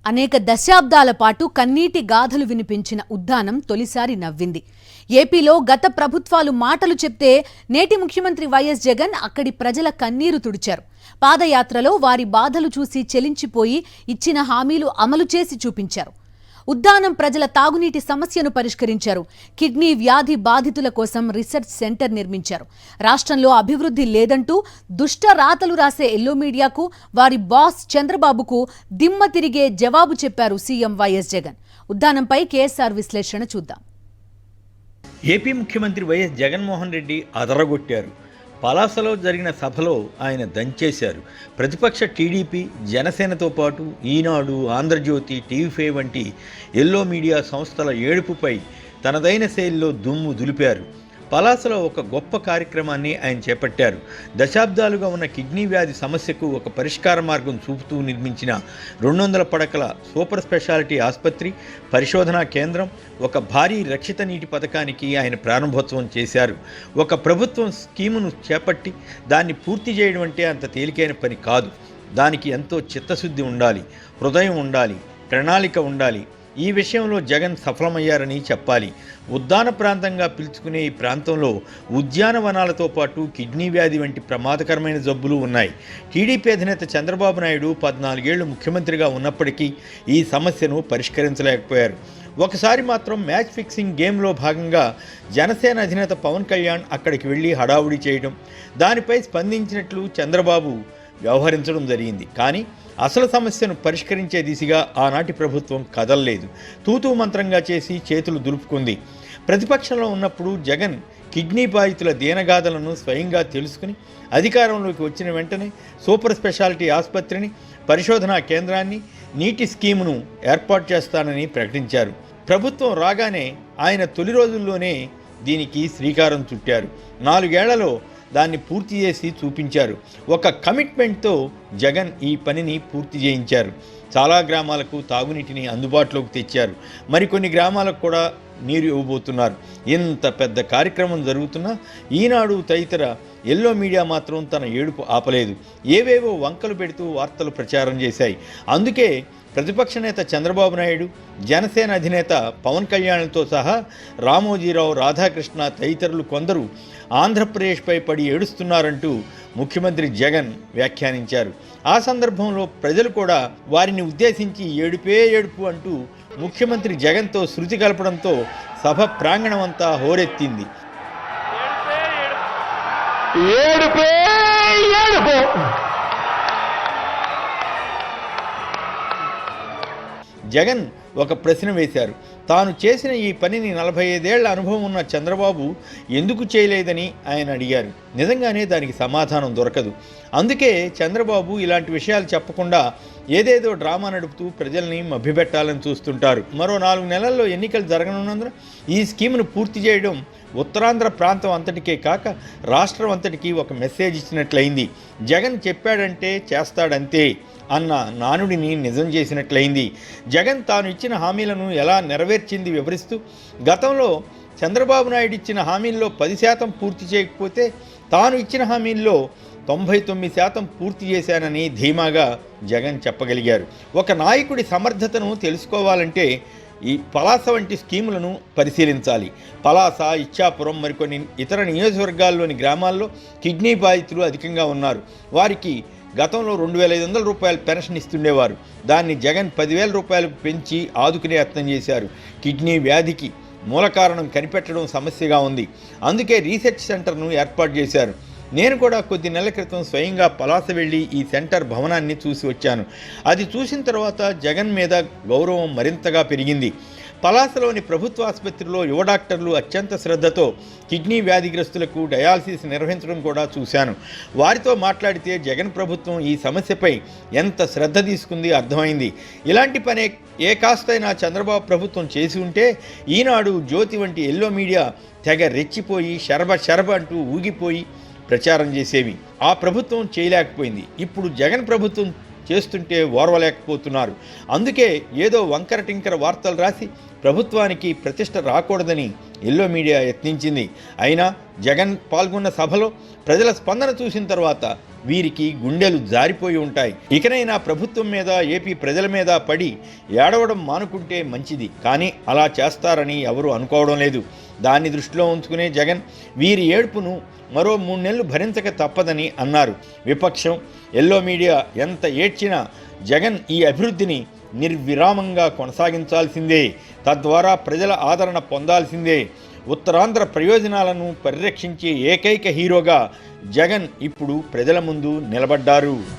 అనేక దశాబ్దాల పాటు కన్నీటి గాథలు వినిపించిన ఉద్దానం తొలిసారి నవ్వింది. ఏపీలో గత ప్రభుత్వాలు మాటలు చెప్తే నేటి ముఖ్యమంత్రి వైఎస్ జగన్ అక్కడి ప్రజల కన్నీరు తుడిచారు. పాదయాత్రలో వారి బాధలు చూసి చెలించిపోయి ఇచ్చిన హామీలు అమలు చేసి చూపించారు. ఉద్దానం ప్రజల తాగునీటి సమస్యను పరిష్కరించారు. కిడ్నీ వ్యాధి బాధితుల కోసం రీసెర్చ్ సెంటర్ నిర్మించారు. రాష్ట్రంలో అభివృద్ధి లేదంటూ దుష్ట రాతలు రాసే ఎల్లో మీడియాకు వారి బాస్ చంద్రబాబుకు దిమ్మ తిరిగే జవాబు చెప్పారు సీఎం వైఎస్ జగన్. ఉద్దానంపై కేఎస్ఆర్ విశ్లేషణ చూద్దాం. ఏపీ ముఖ్యమంత్రి వైఎస్ జగన్మోహన్ రెడ్డి అదరగొట్టారు. పలాసలో జరిగిన సభలో ఆయన దంచేశారు. ప్రతిపక్ష టీడీపీ, జనసేనతో పాటు ఈనాడు, ఆంధ్రజ్యోతి, టీవీ5 వంటి ఎల్లో మీడియా సంస్థల ఏడుపుపై తనదైన శైలిలో దుమ్ము దులిపారు. పలాసలో ఒక గొప్ప కార్యక్రమాన్ని ఆయన చేపట్టారు. దశాబ్దాలుగా ఉన్న కిడ్నీ వ్యాధి సమస్యకు ఒక పరిష్కార మార్గం చూపుతూ నిర్మించిన 200 పడకల సూపర్ స్పెషాలిటీ ఆసుపత్రి, పరిశోధనా కేంద్రం, ఒక భారీ రక్షిత నీటి పథకానికి ఆయన ప్రారంభోత్సవం చేశారు. ఒక ప్రభుత్వం స్కీమును చేపట్టి దాన్ని పూర్తి చేయడం అంటే అంత తేలికైన పని కాదు. దానికి ఎంతో చిత్తశుద్ధి ఉండాలి, హృదయం ఉండాలి, ప్రణాళిక ఉండాలి. ఈ విషయంలో జగన్ సఫలమయ్యారని చెప్పాలి. ఉద్దాన ప్రాంతంగా పిలుచుకునే ఈ ప్రాంతంలో ఉద్యానవనాలతో పాటు కిడ్నీ వ్యాధి వంటి ప్రమాదకరమైన జబ్బులు ఉన్నాయి. టీడీపీ అధినేత చంద్రబాబు నాయుడు 14 ఏళ్లు ముఖ్యమంత్రిగా ఉన్నప్పటికీ ఈ సమస్యను పరిష్కరించలేకపోయారు. ఒకసారి మాత్రం మ్యాచ్ ఫిక్సింగ్ గేమ్లో భాగంగా జనసేన అధినేత పవన్ కళ్యాణ్ అక్కడికి వెళ్ళి హడావుడి చేయడం, దానిపై స్పందించినట్లు చంద్రబాబు వ్యవహరించడం జరిగింది. కానీ అసలు సమస్యను పరిష్కరించే దిశగా ఆనాటి ప్రభుత్వం కదలలేదు. తూతూ మంత్రంగా చేసి చేతులు దులుపుకుంది. ప్రతిపక్షంలో ఉన్నప్పుడు జగన్ కిడ్నీ బాధితుల దీనగాథలను స్వయంగా తెలుసుకుని అధికారంలోకి వచ్చిన వెంటనే సూపర్ స్పెషాలిటీ ఆసుపత్రిని, పరిశోధనా కేంద్రాన్ని, నీటి స్కీమును ఏర్పాటు చేస్తానని ప్రకటించారు. ప్రభుత్వం రాగానే ఆయన తొలి రోజుల్లోనే దీనికి శ్రీకారం చుట్టారు. 4 ఏళ్లలో దాన్ని పూర్తి చేసి చూపించారు. ఒక కమిట్మెంట్తో జగన్ ఈ పనిని పూర్తి చేయించారు. చాలా గ్రామాలకు తాగునీటిని అందుబాటులోకి తెచ్చారు. మరికొన్ని గ్రామాలకు కూడా నీరు ఇవ్వబోతున్నారు. ఇంత పెద్ద కార్యక్రమం జరుగుతున్నా ఈనాడు తదితర ఎల్లో మీడియా మాత్రం తన ఏడుపు ఆపలేదు. ఏవేవో వంకలు పెడుతూ వార్తలు ప్రచారం చేశాయి. అందుకే ప్రతిపక్ష నేత చంద్రబాబు నాయుడు, జనసేన అధినేత పవన్ కళ్యాణ్తో సహా రామోజీరావు, రాధాకృష్ణ తదితరులు కొందరు ఆంధ్రప్రదేశ్పై పడి ఏడుస్తున్నారంటూ ముఖ్యమంత్రి జగన్ వ్యాఖ్యానించారు. ఆ సందర్భంలో ప్రజలు కూడా వారిని ఉద్దేశించి ఏడుపే ఏడుపు అంటూ ముఖ్యమంత్రి జగన్తో శృతి కలపడంతో సభ ప్రాంగణమంతా హోరెత్తింది. జగన్ ఒక ప్రశ్న వేశారు. తాను చేసిన ఈ పనిని 45 ఏళ్ల అనుభవం ఉన్న చంద్రబాబు ఎందుకు చేయలేదని ఆయన అడిగారు. నిజంగానే దానికి సమాధానం దొరకదు. అందుకే చంద్రబాబు ఇలాంటి విషయాలు చెప్పకుండా ఏదేదో డ్రామా నడుపుతూ ప్రజల్ని మభ్యపెట్టాలని చూస్తుంటారు. మరో 4 నెలల్లో ఎన్నికలు జరగనున్నందున ఈ స్కీమ్ను పూర్తి చేయడం ఉత్తరాంధ్ర ప్రాంతం అంతటికే కాక రాష్ట్రం అంతటికీ ఒక మెసేజ్ ఇచ్చినట్లయింది. జగన్ చెప్పాడంటే చేస్తాడంతే అన్న నానుడిని నిజం చేసినట్లయింది. జగన్ తాను ఇచ్చిన హామీలను ఎలా నెరవేర్చింది వివరిస్తూ, గతంలో చంద్రబాబు నాయుడు ఇచ్చిన హామీల్లో 10% పూర్తి చేయకపోతే తాను ఇచ్చిన హామీల్లో 99% పూర్తి చేశానని ధీమాగా జగన్ చెప్పగలిగారు. ఒక నాయకుడి సమర్థతను తెలుసుకోవాలంటే ఈ పలాస వంటి స్కీములను పరిశీలించాలి. పలాస, ఇచ్చాపురం, మరికొన్ని ఇతర నియోజకవర్గాల్లోని గ్రామాల్లో కిడ్నీ బాధితులు అధికంగా ఉన్నారు. వారికి గతంలో 2,500 రూపాయలు పెన్షన్ ఇస్తుండేవారు. దాన్ని జగన్ 10,000 రూపాయలకు పెంచి ఆదుకునే యత్నం చేశారు. కిడ్నీ వ్యాధికి మూల కారణం కనిపెట్టడం సమస్యగా ఉంది. అందుకే రీసెర్చ్ సెంటర్ను ఏర్పాటు చేశారు. నేను కూడా కొద్ది నెలల క్రితం స్వయంగా పలాస వెళ్ళి ఈ సెంటర్ భవనాన్ని చూసి వచ్చాను. అది చూసిన తర్వాత జగన్ మీద గౌరవం మరింతగా పెరిగింది. పలాసలోని ప్రభుత్వ ఆసుపత్రిలో యువ డాక్టర్లు అత్యంత శ్రద్ధతో కిడ్నీ వ్యాధిగ్రస్తులకు డయాలసిస్ నిర్వహించడం కూడా చూశాను. వారితో మాట్లాడితే జగన్ ప్రభుత్వం ఈ సమస్యపై ఎంత శ్రద్ధ తీసుకుంది అర్థమైంది. ఇలాంటి పనే ఏ కాస్తైనా చంద్రబాబు ప్రభుత్వం చేసి ఉంటే ఈనాడు, జ్యోతి వంటి ఎల్లో మీడియా తెగ రెచ్చిపోయి శరబ అంటూ ఊగిపోయి ప్రచారం చేసేవి. ఆ ప్రభుత్వం చేయలేకపోయింది. ఇప్పుడు జగన్ ప్రభుత్వం చేస్తుంటే ఓర్వలేకపోతున్నారు. అందుకే ఏదో వంకర టింకర వార్తలు రాసి ప్రభుత్వానికి ప్రతిష్ట రాకూడదని ఎల్లో మీడియా యత్నించింది. అయినా జగన్ పాల్గొన్న సభలో ప్రజల స్పందన చూసిన తర్వాత వీరికి గుండెలు జారిపోయి ఉంటాయి. ఇకనైనా ప్రభుత్వం మీద, ఏపీ ప్రజల మీద పడి ఏడవడం మానుకుంటే మంచిది. కానీ అలా చేస్తారని ఎవరూ అనుకోవడం లేదు. దాన్ని దృష్టిలో ఉంచుకునే జగన్ వీరి ఏడుపును మరో 3 నెలలు భరించక తప్పదని అన్నారు. విపక్షం, ఎల్లో మీడియా ఎంత ఏడ్చినా జగన్ ఈ అభివృద్ధిని నిర్విరామంగా కొనసాగించాల్సిందే. తద్వారా ప్రజల ఆదరణ పొందాల్సిందే. ఉత్తరాంధ్ర ప్రయోజనాలను పరిరక్షించే ఏకైక హీరోగా జగన్ ఇప్పుడు ప్రజల ముందు నిలబడ్డారు.